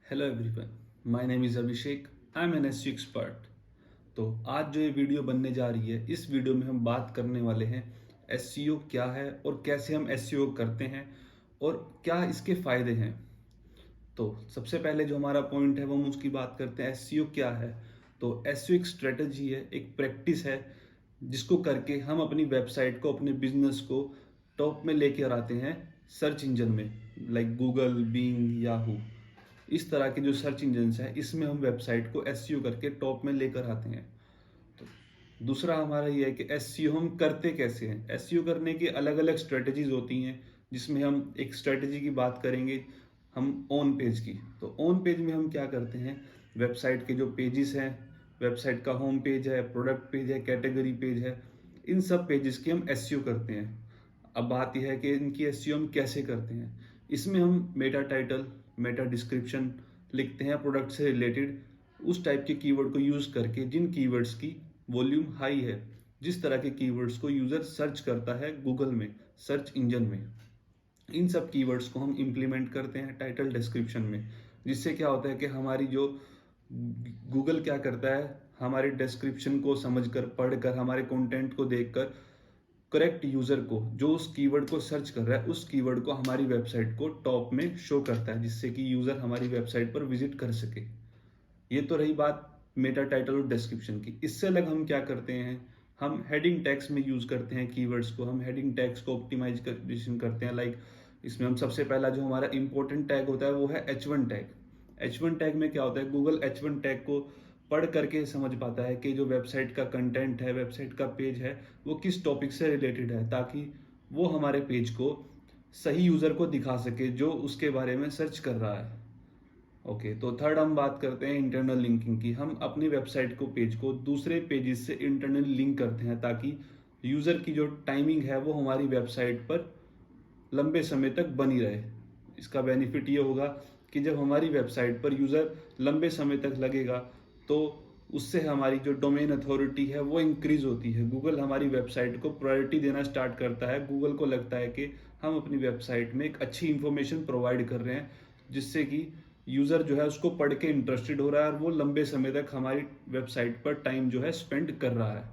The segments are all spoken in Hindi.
Hello everyone, my name is Abhishek. I am an SEO expert. तो आज जो ये वीडियो बनने जा रही है, इस वीडियो में हम बात करने वाले हैं एसईओ क्या है और कैसे हम एसईओ करते हैं और क्या इसके फ़ायदे हैं। तो सबसे पहले जो हमारा पॉइंट है वो हम उसकी बात करते हैं। एसईओ क्या है? तो एसईओ एक स्ट्रेटजी है, एक प्रैक्टिस है जिसको करके हम अपनी वेबसाइट को, अपने बिजनेस को टॉप में लेकर आते हैं सर्च इंजन में, लाइक गूगल, बिंग, याहू। इस तरह के जो सर्च इंजन है, इसमें हम वेबसाइट को एसईओ करके टॉप में लेकर आते हैं। तो दूसरा हमारा ये है कि एसईओ हम करते कैसे हैं। एसईओ करने की अलग अलग स्ट्रेटजीज होती हैं, जिसमें हम एक स्ट्रेटजी की बात करेंगे, हम ऑन पेज की। तो ऑन पेज में हम क्या करते हैं, वेबसाइट के जो पेजेस हैं, वेबसाइट का होम पेज है, प्रोडक्ट पेज है, कैटेगरी पेज है, इन सब पेजेस की हम एसईओ करते हैं। अब बात यह है कि इनकी एसईओ हम कैसे करते हैं। इसमें हम मेटा टाइटल, मेटा डिस्क्रिप्शन लिखते हैं प्रोडक्ट से रिलेटेड, उस टाइप के कीवर्ड को यूज़ करके जिन कीवर्ड्स की वॉल्यूम हाई है, जिस तरह के कीवर्ड्स को यूज़र सर्च करता है गूगल में, सर्च इंजन में, इन सब कीवर्ड्स को हम इम्प्लीमेंट करते हैं टाइटल डिस्क्रिप्शन में। जिससे क्या होता है कि हमारी जो गूगल क्या करता है, हमारे डिस्क्रिप्शन को समझकर, पढ़कर, हमारे कंटेंट को देखकर करेक्ट यूजर को, जो उस कीवर्ड को सर्च कर रहा है, उस कीवर्ड को हमारी वेबसाइट को टॉप में शो करता है, जिससे कि यूजर हमारी वेबसाइट पर विजिट कर सके। ये तो रही बात मेटा टाइटल और डिस्क्रिप्शन की। इससे अलग हम क्या करते हैं, हम हेडिंग टैग्स में यूज करते हैं कीवर्ड्स को। हम हेडिंग टैग्स को ऑप्टिमाइज करते हैं। लाइक इसमें हम सबसे पहला जो हमारा इंपॉर्टेंट टैग होता है वो है H1 टैग। H1 टैग में क्या होता है, गूगल H1 टैग को पढ़ करके समझ पाता है कि जो वेबसाइट का कंटेंट है, वेबसाइट का पेज है, वो किस टॉपिक से रिलेटेड है, ताकि वो हमारे पेज को सही यूजर को दिखा सके जो उसके बारे में सर्च कर रहा है। ओके, तो थर्ड हम बात करते हैं इंटरनल लिंकिंग की। हम अपनी वेबसाइट को, पेज को दूसरे पेजेस से इंटरनल लिंक करते हैं, ताकि यूजर की जो टाइमिंग है वो हमारी वेबसाइट पर लंबे समय तक बनी रहे। इसका बेनिफिट ये होगा कि जब हमारी वेबसाइट पर यूज़र लंबे समय तक लगेगा, तो उससे हमारी जो डोमेन अथॉरिटी है वो इंक्रीज होती है। गूगल हमारी वेबसाइट को प्रायोरिटी देना स्टार्ट करता है। गूगल को लगता है कि हम अपनी वेबसाइट में एक अच्छी इंफॉर्मेशन प्रोवाइड कर रहे हैं, जिससे कि यूज़र जो है उसको पढ़ के इंटरेस्टेड हो रहा है और वो लंबे समय तक हमारी वेबसाइट पर टाइम जो है स्पेंड कर रहा है।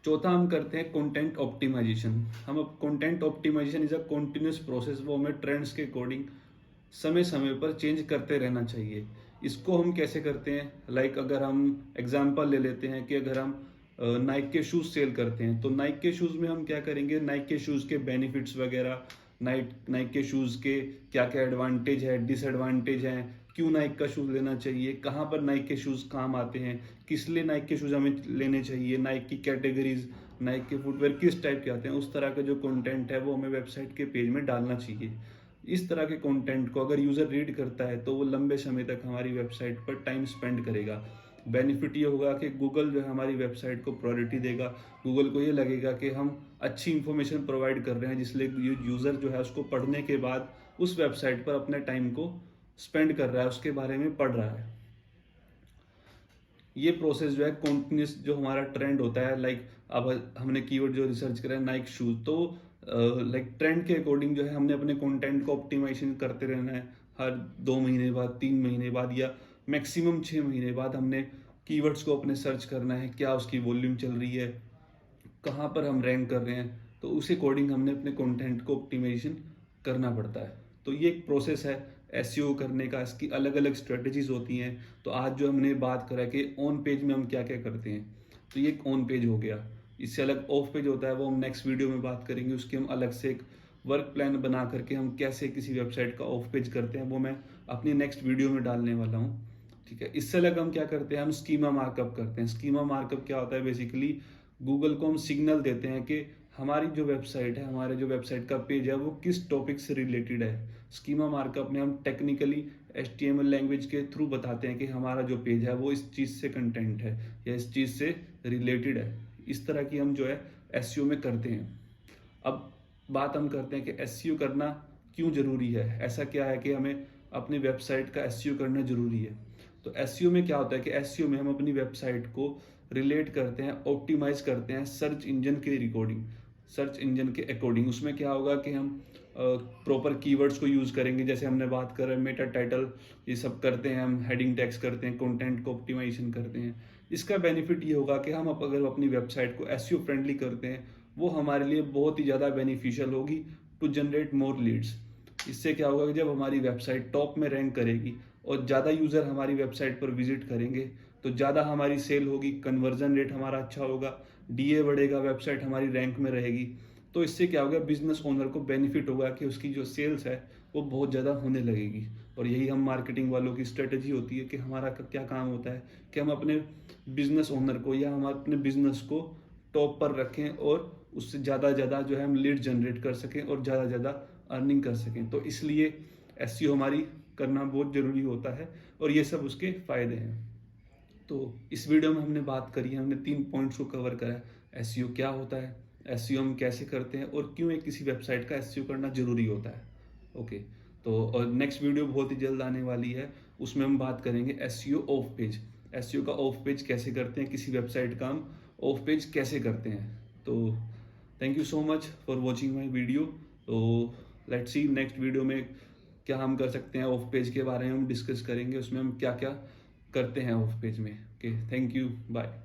चौथा हम करते हैं कंटेंट ऑप्टिमाइजेशन। हम अब content optimization is a continuous process, वो हमें ट्रेंड्स के अकॉर्डिंग समय समय पर चेंज करते रहना चाहिए। इसको हम कैसे करते हैं, लाइक अगर हम एग्जांपल ले लेते हैं कि अगर हम नाइक के शूज़ सेल करते हैं, तो नाइक के शूज़ में हम क्या करेंगे, नाइक के शूज़ के बेनिफिट्स वगैरह, नाइक के शूज़ के क्या क्या एडवांटेज है, डिसएडवांटेज हैं, क्यों नाइक का शूज़ लेना चाहिए, कहाँ पर नाइक के शूज़ काम आते हैं, किस लिए नाइक के शूज़ हमें लेने चाहिए, नाइक की कैटेगरीज, नाइक के फुटवेयर किस टाइप के आते हैं, उस तरह का जो कंटेंट है वो हमें वेबसाइट के पेज में डालना चाहिए। इस तरह के कंटेंट को अगर यूज़र रीड करता है तो वो लंबे समय तक हमारी वेबसाइट पर टाइम स्पेंड करेगा। बेनिफिट ये होगा कि गूगल जो है हमारी वेबसाइट को प्रायोरिटी देगा। गूगल को ये लगेगा कि हम अच्छी इंफॉर्मेशन प्रोवाइड कर रहे हैं, जिसलिए यूज़र जो है उसको पढ़ने के बाद उस वेबसाइट पर अपने टाइम को स्पेंड कर रहा है, उसके बारे में पढ़ रहा है। ये प्रोसेस जो है कॉन्टिन्यूस, जो हमारा ट्रेंड होता है, लाइक अब हमने कीवर्ड जो रिसर्च करा है नाइक शूज, तो लाइक ट्रेंड के अकॉर्डिंग जो है हमने अपने कंटेंट को ऑप्टिमाइजेशन करते रहना है। हर 2 महीने बाद, 3 महीने बाद, या मैक्सिमम 6 महीने बाद हमने कीवर्ड्स को अपने सर्च करना है, क्या उसकी वॉल्यूम चल रही है, कहाँ पर हम रैंक कर रहे हैं, तो उसी अकॉर्डिंग हमने अपने कंटेंट को ऑप्टिमाइजेशन करना पड़ता है। तो ये एक प्रोसेस है एसईओ करने का। इसकी अलग अलग स्ट्रेटजीज होती हैं। तो आज जो हमने बात करा कि ऑन पेज में हम क्या क्या करते हैं, तो ये एक ऑन पेज हो गया। इससे अलग ऑफ पेज होता है, वो हम नेक्स्ट वीडियो में बात करेंगे। उसकी हम अलग से एक वर्क प्लान बना करके हम कैसे किसी वेबसाइट का ऑफ पेज करते हैं, वो मैं अपनी नेक्स्ट वीडियो में डालने वाला हूँ। ठीक है, इससे अलग हम क्या करते हैं, हम स्कीमा मार्कअप करते हैं। स्कीमा मार्कअप क्या होता है, बेसिकली गूगल को हम सिग्नल देते हैं कि हमारी जो वेबसाइट है, हमारे जो वेबसाइट का पेज है, वो किस टॉपिक से रिलेटेड है। स्कीमा मार्कअप में हम टेक्निकली HTML लैंग्वेज के थ्रू बताते हैं कि हमारा जो पेज है वो इस चीज़ से कंटेंट है या इस चीज़ से रिलेटेड है। इस तरह की हम जो है एसईओ में करते हैं। अब बात हम करते हैं कि एसईओ करना क्यों ज़रूरी है। ऐसा क्या है कि हमें अपनी वेबसाइट का एसईओ करना ज़रूरी है। तो एसईओ में क्या होता है कि एसईओ में हम अपनी वेबसाइट को रिलेट करते हैं, ऑप्टिमाइज करते हैं सर्च इंजन के रिकॉर्डिंग, सर्च इंजन के अकॉर्डिंग। उसमें क्या होगा कि हम प्रॉपर कीवर्ड्स को यूज़ करेंगे, जैसे हमने बात कर मेटा टाइटल, ये सब करते हैं हम, हेडिंग टैग्स करते हैं, कंटेंट को ऑप्टिमाइजेशन करते हैं। इसका बेनिफिट ये होगा कि हम अगर अपनी वेबसाइट को एसईओ फ्रेंडली करते हैं, वो हमारे लिए बहुत ही ज़्यादा बेनिफिशियल होगी टू जनरेट मोर लीड्स। इससे क्या होगा कि जब हमारी वेबसाइट टॉप में रैंक करेगी और ज़्यादा यूज़र हमारी वेबसाइट पर विजिट करेंगे तो ज़्यादा हमारी सेल होगी, कन्वर्जन रेट हमारा अच्छा होगा, डीए बढ़ेगा, वेबसाइट हमारी रैंक में रहेगी। तो इससे क्या होगा, बिजनेस ओनर को बेनिफिट होगा कि उसकी जो सेल्स है वो बहुत ज़्यादा होने लगेगी। और यही हम मार्केटिंग वालों की स्ट्रेटजी होती है कि हमारा क्या काम होता है कि हम अपने बिजनेस ओनर को या हम अपने बिजनेस को टॉप पर रखें और उससे ज़्यादा जो है हम लीड जनरेट कर सकें और ज़्यादा अर्निंग कर सकें। तो इसलिए एसईओ हमारी करना बहुत ज़रूरी होता है और ये सब उसके फ़ायदे हैं। तो इस वीडियो में हमने बात करी है, हमने 3 पॉइंट्स को कवर करा है। एसईओ क्या होता है, एसईओ हम कैसे करते हैं और क्यों एक किसी वेबसाइट का एसईओ करना ज़रूरी होता है। ओके, तो और नेक्स्ट वीडियो बहुत ही जल्द आने वाली है, उसमें हम बात करेंगे एसईओ ऑफ पेज। एसईओ का ऑफ पेज कैसे करते हैं, किसी वेबसाइट का हम ऑफ पेज कैसे करते हैं। तो thank you so much for watching my video. तो लेट्स सी नेक्स्ट वीडियो में क्या हम कर सकते हैं, ऑफ पेज के बारे में हम डिस्कस करेंगे, उसमें हम क्या क्या करते हैं ऑफ पेज में। Okay, thank you, bye.